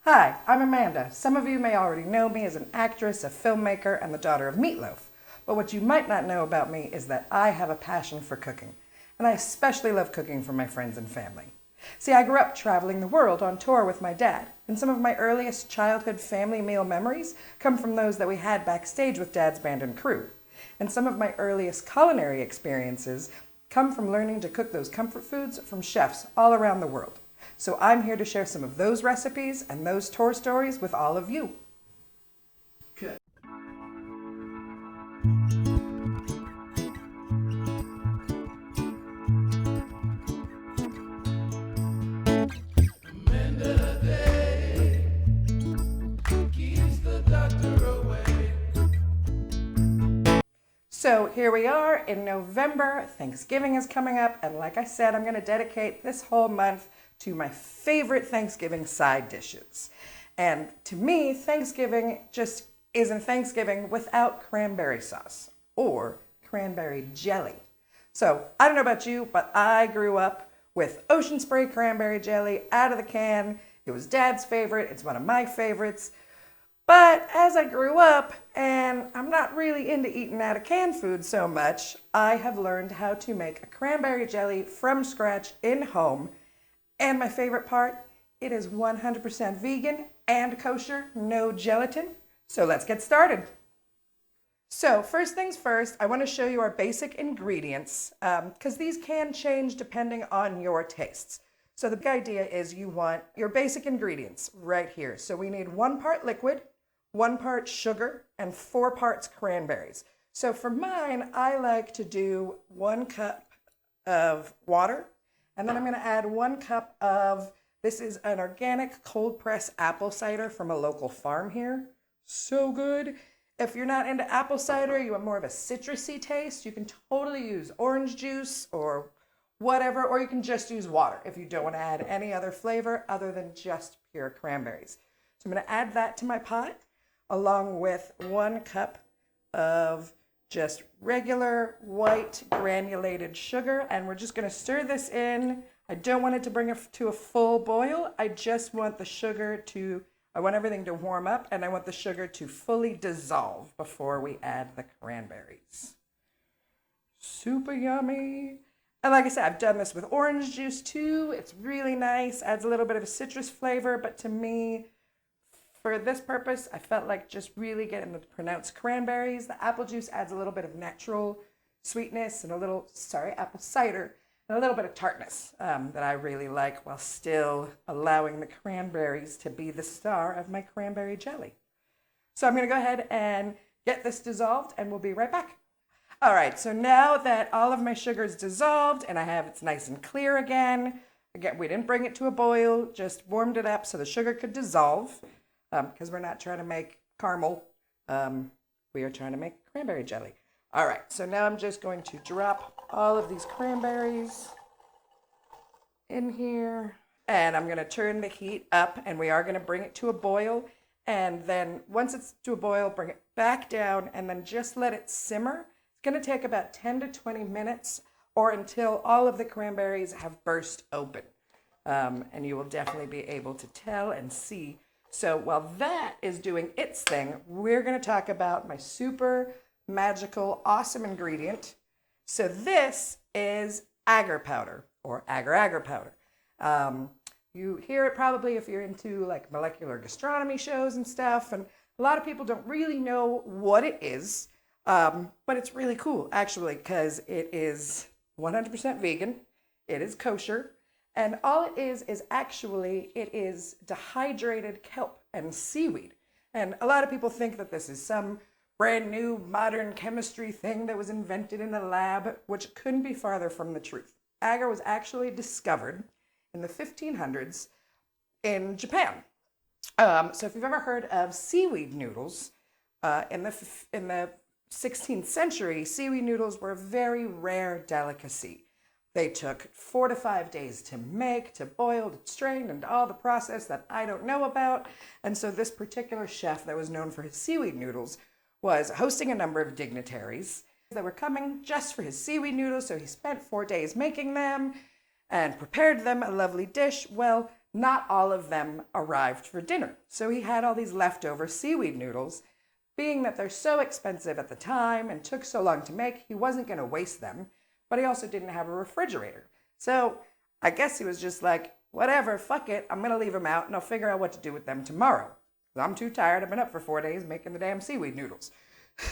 Hi, I'm Amanda. Some of you may already know me as an actress, a filmmaker, and the daughter of Meatloaf. But what you might not know about me is that I have a passion for cooking, and I especially love cooking for my friends and family. See, I grew up traveling the world on tour with my dad, and some of my earliest childhood family meal memories come from those that we had backstage with Dad's band and crew. And some of my earliest culinary experiences come from learning to cook those comfort foods from chefs all around the world. So I'm here to share some of those recipes and those tour stories with all of you. Good. Amanda Day keeps the doctor away. So here we are in November. Thanksgiving is coming up, and like I said, I'm going to dedicate this whole month to my favorite Thanksgiving side dishes. And to me, Thanksgiving just isn't Thanksgiving without cranberry sauce or cranberry jelly. So I don't know about you, but I grew up with ocean spray cranberry jelly out of the can. It was Dad's favorite. It's one of my favorites. But as I grew up, and I'm not really into eating out of canned food so much, I have learned how to make a cranberry jelly from scratch in home. And my favorite part, it is 100% vegan and kosher, no gelatin. So let's get started. So first things first, I want to show you our basic ingredients because these can change depending on your tastes. So the big idea is you want your basic ingredients right here. So we need 1 part liquid, 1 part sugar, and 4 parts cranberries. So for mine, I like to do 1 cup of water, and then I'm going to add 1 cup of, this is an organic cold press apple cider from a local farm here. So good. If you're not into apple cider, you want more of a citrusy taste, you can totally use orange juice or whatever, or you can just use water if you don't want to add any other flavor other than just pure cranberries. So I'm going to add that to my pot along with 1 cup of just regular white granulated sugar, and we're just going to stir this in. I don't want it to bring it to a full boil. I just want the sugar I want everything to warm up, and I want the sugar to fully dissolve before we add the cranberries. Super yummy. And like I said, I've done this with orange juice too. It's really nice, adds a little bit of a citrus flavor, but to me, for this purpose, I felt like just really getting the pronounced cranberries. The apple juice adds a little bit of natural sweetness and apple cider, and a little bit of tartness that I really like while still allowing the cranberries to be the star of my cranberry jelly. So I'm going to go ahead and get this dissolved, and we'll be right back. All right, so now that all of my sugar is dissolved and it's nice and clear again, we didn't bring it to a boil, just warmed it up so the sugar could dissolve. Because we're not trying to make caramel, we are trying to make cranberry jelly. All right, so now I'm just going to drop all of these cranberries in here, and I'm going to turn the heat up, and we are going to bring it to a boil, and then once it's to a boil, bring it back down, and then just let it simmer. It's going to take about 10 to 20 minutes, or until all of the cranberries have burst open, and you will definitely be able to tell and see. So while that is doing its thing, we're going to talk about my super magical, awesome ingredient. So this is agar powder, or agar powder. You hear it probably if you're into like molecular gastronomy shows and stuff, and a lot of people don't really know what it is, but it's really cool actually because it is 100% vegan, it is kosher, and all it is actually, it is dehydrated kelp and seaweed. And a lot of people think that this is some brand new modern chemistry thing that was invented in a lab, which couldn't be farther from the truth. Agar was actually discovered in the 1500s in Japan. So if you've ever heard of seaweed noodles, in the 16th century, seaweed noodles were a very rare delicacy. They took 4 to 5 days to make, to boil, to strain, and all the process that I don't know about. And so this particular chef that was known for his seaweed noodles was hosting a number of dignitaries that were coming just for his seaweed noodles. So he spent 4 days making them and prepared them a lovely dish. Well, not all of them arrived for dinner. So he had all these leftover seaweed noodles. Being that they're so expensive at the time and took so long to make, he wasn't going to waste them, but he also didn't have a refrigerator. So I guess he was just like, whatever, fuck it, I'm going to leave them out and I'll figure out what to do with them tomorrow. I'm too tired, I've been up for 4 days making the damn seaweed noodles.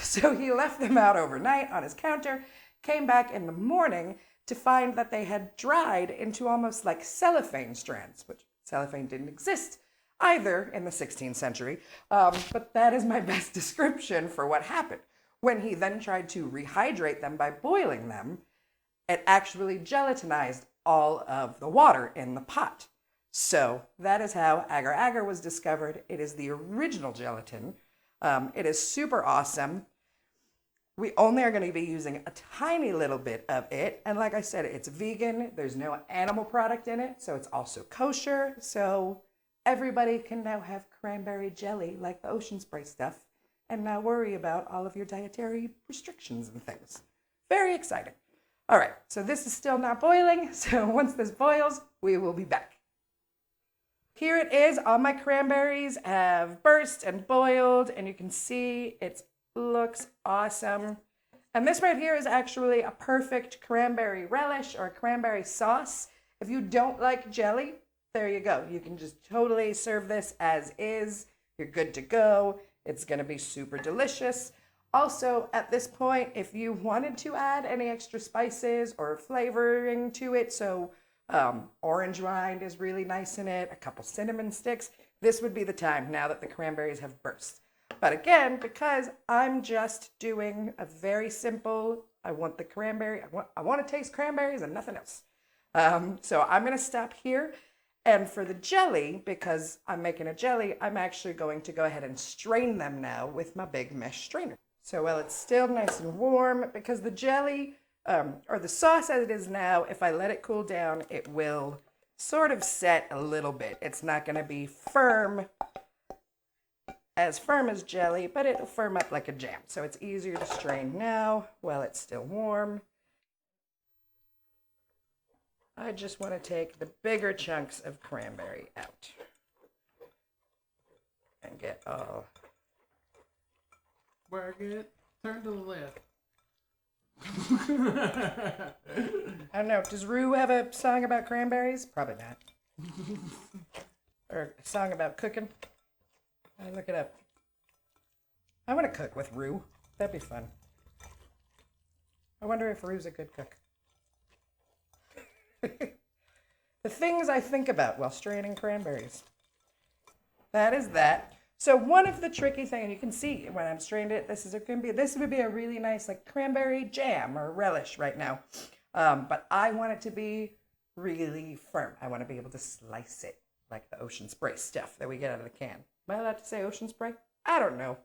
So he left them out overnight on his counter, came back in the morning to find that they had dried into almost like cellophane strands, which cellophane didn't exist either in the 16th century, but that is my best description for what happened. When he then tried to rehydrate them by boiling them, it actually gelatinized all of the water in the pot. So that is how agar-agar was discovered. It is the original gelatin. It is super awesome. We only are going to be using a tiny little bit of it. And like I said, it's vegan. There's no animal product in it. So it's also kosher. So everybody can now have cranberry jelly like the ocean spray stuff and not worry about all of your dietary restrictions and things. Very exciting. All right, so this is still not boiling. So once this boils, we will be back. Here it is. All my cranberries have burst and boiled, and you can see it looks awesome. And this right here is actually a perfect cranberry relish or cranberry sauce. If you don't like jelly, there you go. You can just totally serve this as is. You're good to go. It's going to be super delicious. Also, at this point, if you wanted to add any extra spices or flavoring to it, so orange rind is really nice in it, a couple cinnamon sticks, this would be the time now that the cranberries have burst. But again, because I'm just doing a very simple, I want the cranberry, I want to taste cranberries and nothing else. So I'm going to stop here. And for the jelly, because I'm making a jelly, I'm actually going to go ahead and strain them now with my big mesh strainer. So while it's still nice and warm, because the jelly, or the sauce as it is now, if I let it cool down, it will sort of set a little bit. It's not going to be firm as jelly, but it'll firm up like a jam. So it's easier to strain now while it's still warm. I just want to take the bigger chunks of cranberry out and get all. Work it. Turn to the left. I don't know. Does Rue have a song about cranberries? Probably not. Or a song about cooking? I look it up. I want to cook with Rue. That'd be fun. I wonder if Rue's a good cook. The things I think about while straining cranberries. That is that. So one of the tricky things, and you can see when I'm strained it, this would be a really nice like cranberry jam or relish right now. But I want it to be really firm. I want to be able to slice it like the ocean spray stuff that we get out of the can. Am I allowed to say ocean spray? I don't know.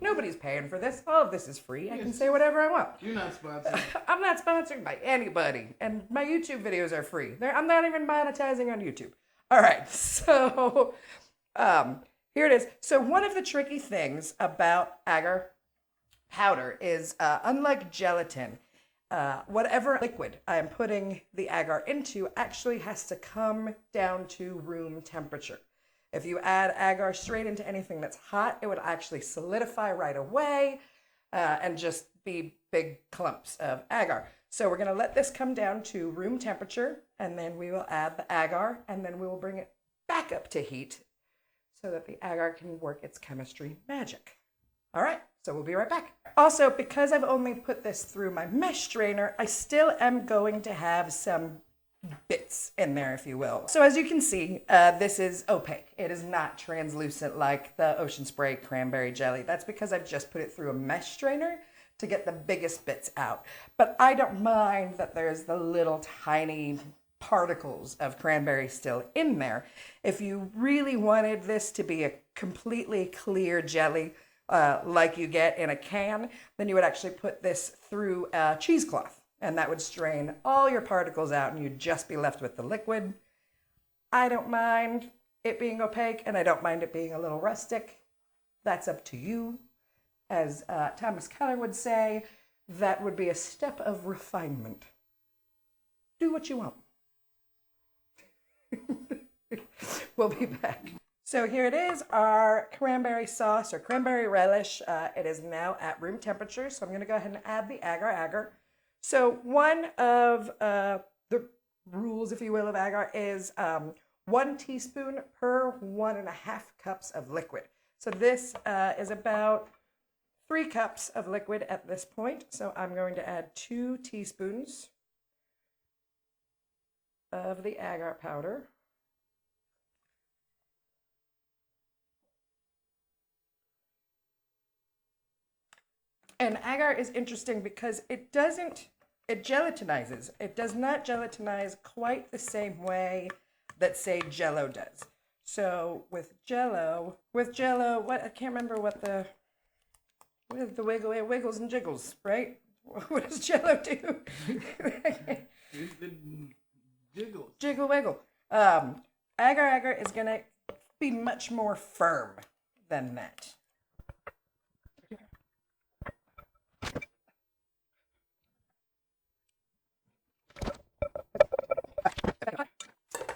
Nobody's paying for this. All of this is free. I can say whatever I want. You're not sponsored. I'm not sponsored by anybody. And my YouTube videos are free. I'm not even monetizing on YouTube. All right. So here it is. So one of the tricky things about agar powder is unlike gelatin, whatever liquid I am putting the agar into actually has to come down to room temperature. If you add agar straight into anything that's hot, it would actually solidify right away and just be big clumps of agar. So we're going to let this come down to room temperature, and then we will add the agar, and then we will bring it back up to heat so that the agar can work its chemistry magic. All right, so we'll be right back. Also, because I've only put this through my mesh strainer, I still am going to have some bits in there, if you will. So as you can see, this is opaque. It is not translucent like the ocean spray cranberry jelly. That's because I've just put it through a mesh strainer to get the biggest bits out. But I don't mind that there's the little tiny particles of cranberry still in there. If you really wanted this to be a completely clear jelly, like you get in a can, then you would actually put this through a cheesecloth. And that would strain all your particles out and you'd just be left with the liquid. I don't mind it being opaque and I don't mind it being a little rustic. That's up to you. As Thomas Keller would say, that would be a step of refinement. Do what you want. We'll be back. So here it is, our cranberry sauce or cranberry relish. It is now at room temperature, so I'm going to go ahead and add the agar. So one of the rules, if you will, of agar is 1 teaspoon per 1.5 cups of liquid. So this is about 3 cups of liquid at this point. So I'm going to add 2 teaspoons of the agar powder. And agar is interesting because it gelatinizes. It does not gelatinize quite the same way that, say, Jello does. So with Jello, what I can't remember what the wiggle, it wiggles and jiggles, right? What does Jello do? Jiggles. Jiggle wiggle. Agar is gonna be much more firm than that.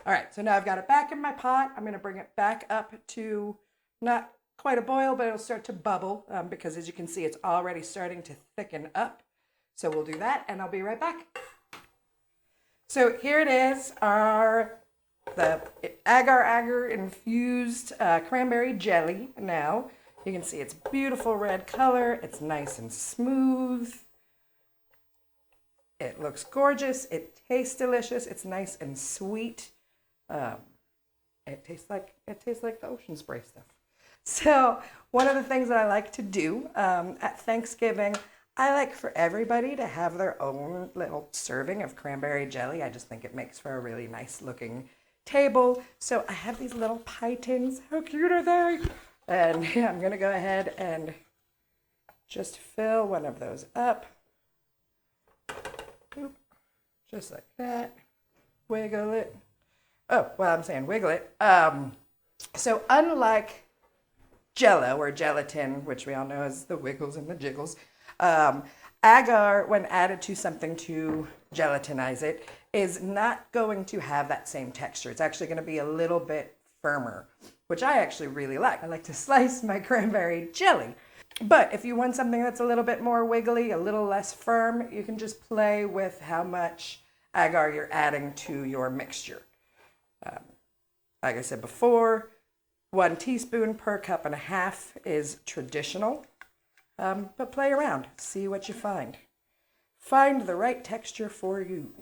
All right, so now I've got it back in my pot. I'm going to bring it back up to not quite a boil, but it'll start to bubble because as you can see, it's already starting to thicken up. So we'll do that and I'll be right back. So here it is, the agar infused cranberry jelly now. You can see it's beautiful red color. It's nice and smooth. It looks gorgeous. It tastes delicious. It's nice and sweet. It tastes like the ocean spray stuff. So one of the things that I like to do at Thanksgiving, I like for everybody to have their own little serving of cranberry jelly. I just think it makes for a really nice looking table. So I have these little pie tins. How cute are they? And yeah, I'm gonna go ahead and just fill one of those up. Oop, just like that. Wiggle it. Oh, well, I'm saying wiggle it. So unlike Jello or gelatin, which we all know as the wiggles and the jiggles, agar, when added to something to gelatinize it, is not going to have that same texture. It's actually going to be a little bit firmer, which I actually really like. I like to slice my cranberry jelly. But if you want something that's a little bit more wiggly, a little less firm, you can just play with how much agar you're adding to your mixture. Like I said before, 1 teaspoon per 1.5 cups is traditional, but play around, see what you find. Find the right texture for you.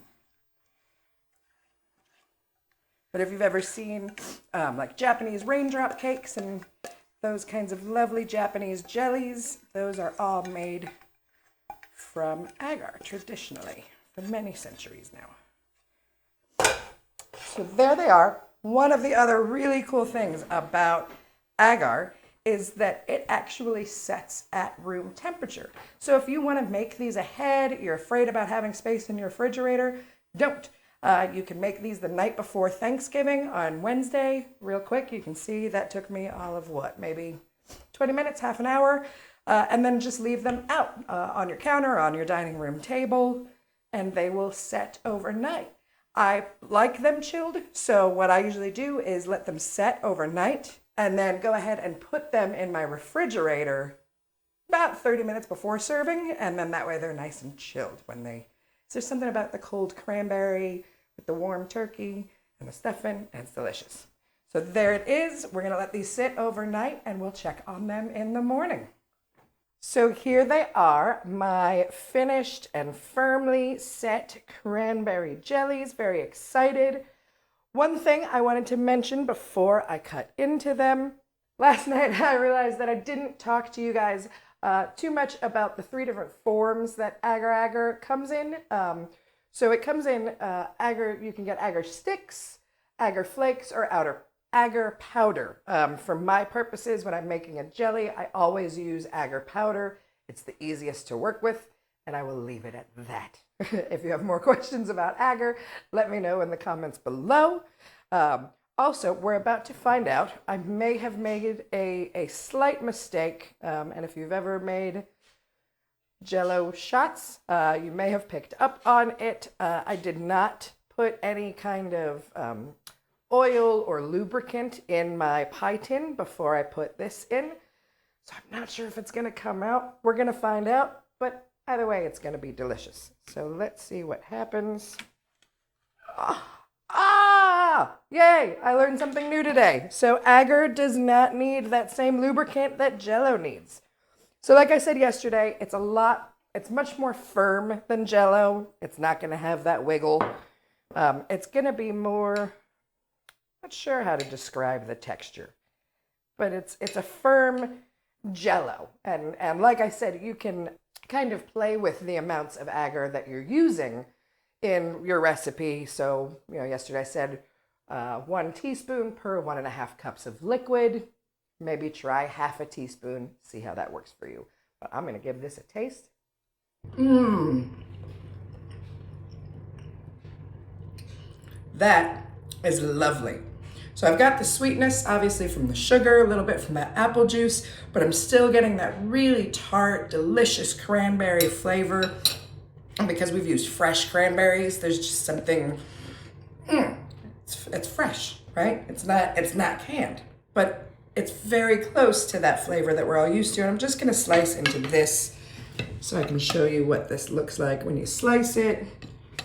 But if you've ever seen like Japanese raindrop cakes and those kinds of lovely Japanese jellies, those are all made from agar traditionally for many centuries now. So there they are. One of the other really cool things about agar is that it actually sets at room temperature. So if you want to make these ahead, you're afraid about having space in your refrigerator, don't. You can make these the night before Thanksgiving on Wednesday. Real quick, you can see that took me all of what, maybe 20 minutes, half an hour, and then just leave them out on your counter, on your dining room table, and they will set overnight. I like them chilled, so what I usually do is let them set overnight and then go ahead and put them in my refrigerator about 30 minutes before serving, and then that way they're nice and chilled when they... So there's something about the cold cranberry with the warm turkey and the stuffing, and it's delicious. So there it is. We're going to let these sit overnight, and we'll check on them in the morning. So here they are, my finished and firmly set cranberry jellies. Very excited. One thing I wanted to mention before I cut into them. Last night I realized that I didn't talk to you guys too much about the 3 different forms that agar comes in. So it comes in agar, you can get agar sticks, agar flakes, or agar powder. For my purposes, when I'm making a jelly, I always use agar powder. It's the easiest to work with, and I will leave it at that. If you have more questions about agar, let me know in the comments below. Also, we're about to find out, I may have made a slight mistake, and if you've ever made Jello shots, you may have picked up on it. I did not put any kind of oil or lubricant in my pie tin before I put this in. So I'm not sure if it's going to come out. We're going to find out, but either way, it's going to be delicious. So let's see what happens. Yay! I learned something new today. So agar does not need that same lubricant that Jell-O needs. So like I said yesterday, it's much more firm than Jell-O. It's not going to have that wiggle. It's going to be more, not sure how to describe the texture, but it's a firm Jell-O. And like I said, you can kind of play with the amounts of agar that you're using in your recipe. So, yesterday I said 1 teaspoon per 1.5 cups of liquid. Maybe try half a teaspoon, see how that works for you. But I'm going to give this a taste. That is lovely. So I've got the sweetness, obviously, from the sugar, a little bit from that apple juice, but I'm still getting that really tart, delicious cranberry flavor. And because we've used fresh cranberries, there's just something, it's fresh, right? It's not canned, but it's very close to that flavor that we're all used to. And I'm just gonna slice into this so I can show you what this looks like when you slice it.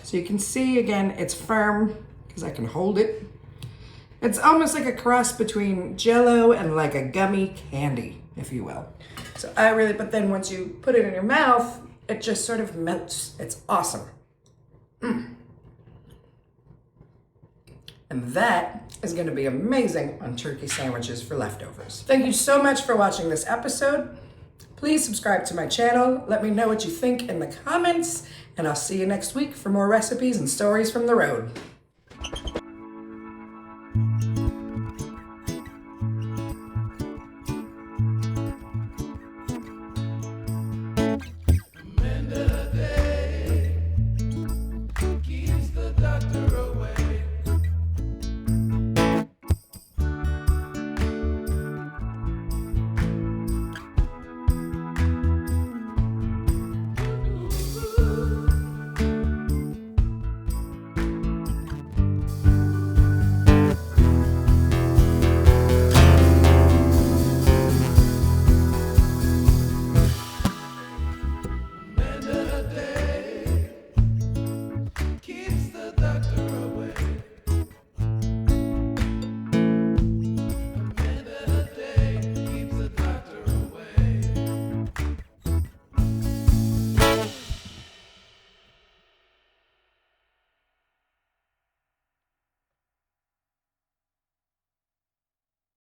So you can see, again, it's firm because I can hold it. It's almost like a cross between Jell-O and like a gummy candy, if you will. So but then once you put it in your mouth, it just sort of melts. It's awesome. And that is going to be amazing on turkey sandwiches for leftovers. Thank you so much for watching this episode. Please subscribe to my channel. Let me know what you think in the comments, and I'll see you next week for more recipes and stories from the road.